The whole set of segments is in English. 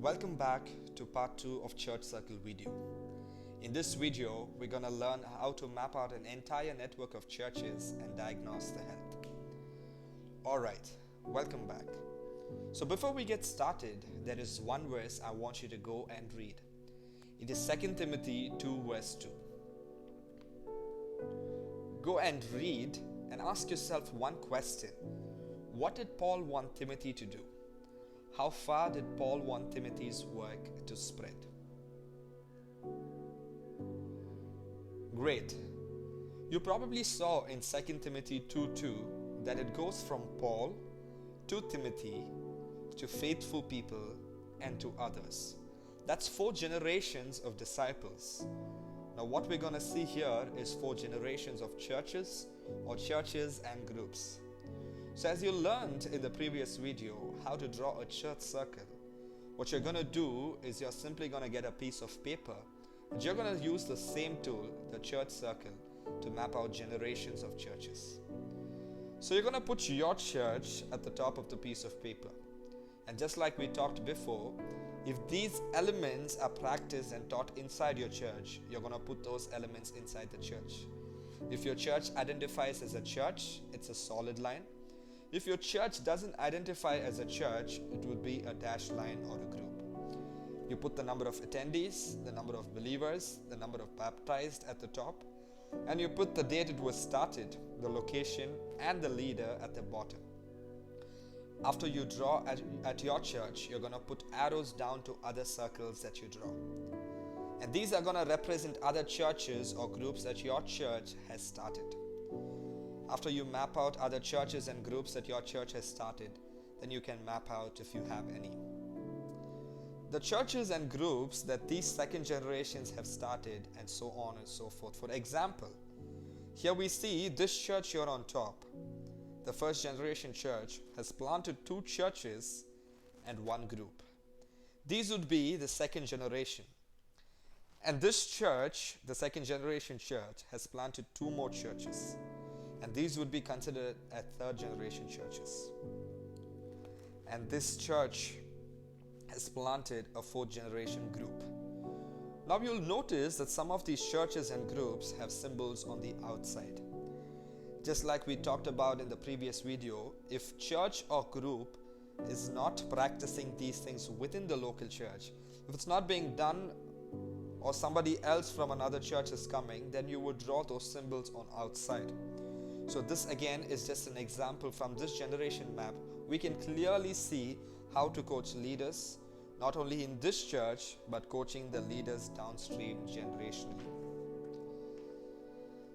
Welcome back to part 2 of Church Circle video. In this video, we're going to learn how to map out an entire network of churches and diagnose the health. Alright, welcome back. So before we get started, there is one verse I want you to go and read. It is 2 Timothy 2 verse 2. Go and read and ask yourself one question. What did Paul want Timothy to do? How far did Paul want Timothy's work to spread? Great. You probably saw in 2 Timothy 2:2 that it goes from Paul to Timothy to faithful people and to others. That's 4 generations of disciples. Now what we're going to see here is 4 generations of churches or churches and groups. So as you learned in the previous video how to draw a church circle, what you're going to do is you're simply going to get a piece of paper and you're going to use the same tool, the church circle, to map out generations of churches. So you're going to put your church at the top of the piece of paper. And just like we talked before, if these elements are practiced and taught inside your church, you're going to put those elements inside the church. If your church identifies as a church, it's a solid line. If your church doesn't identify as a church, it would be a dashed line or a group. You put the number of attendees, the number of believers, the number of baptized at the top, and you put the date it was started, the location, and the leader at the bottom. After you draw at your church, you're going to put arrows down to other circles that you draw. And these are going to represent other churches or groups that your church has started. After you map out other churches and groups that your church has started, then you can map out if you have any. The churches and groups that these second generations have started, and so on and so forth. For example, here we see this church here on top. The first generation church has planted 2 churches and 1 group. These would be the second generation. And this church, the second generation church, has planted 2 more churches. And these would be considered as third generation churches. And this church has planted a 4th generation group. Now you'll notice that some of these churches and groups have symbols on the outside. Just like we talked about in the previous video, if church or group is not practicing these things within the local church, if it's not being done or somebody else from another church is coming, then you would draw those symbols on outside. So this again is just an example from this generation map. We can clearly see how to coach leaders, not only in this church, but coaching the leaders downstream generationally.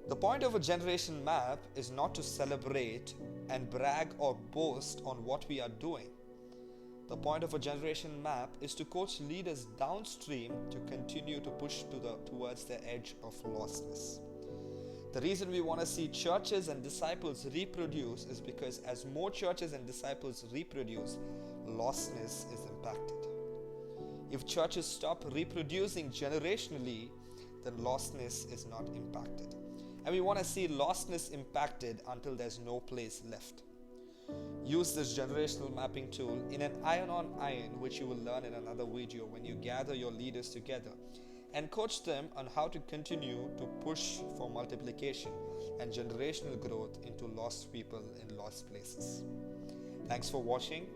The point of a generation map is not to celebrate and brag or boast on what we are doing. The point of a generation map is to coach leaders downstream to continue to push towards the edge of lostness. The reason we want to see churches and disciples reproduce is because as more churches and disciples reproduce, lostness is impacted. If churches stop reproducing generationally, then lostness is not impacted. And we want to see lostness impacted until there's no place left. Use this generational mapping tool in an iron-on-iron, which you will learn in another video when you gather your leaders together, and coach them on how to continue to push for multiplication and generational growth into lost people in lost places. Thanks for watching.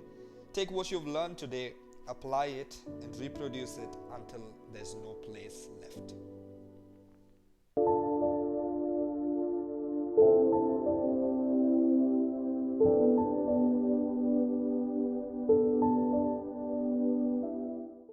Take what you've learned today, apply it, and reproduce it until there's no place left.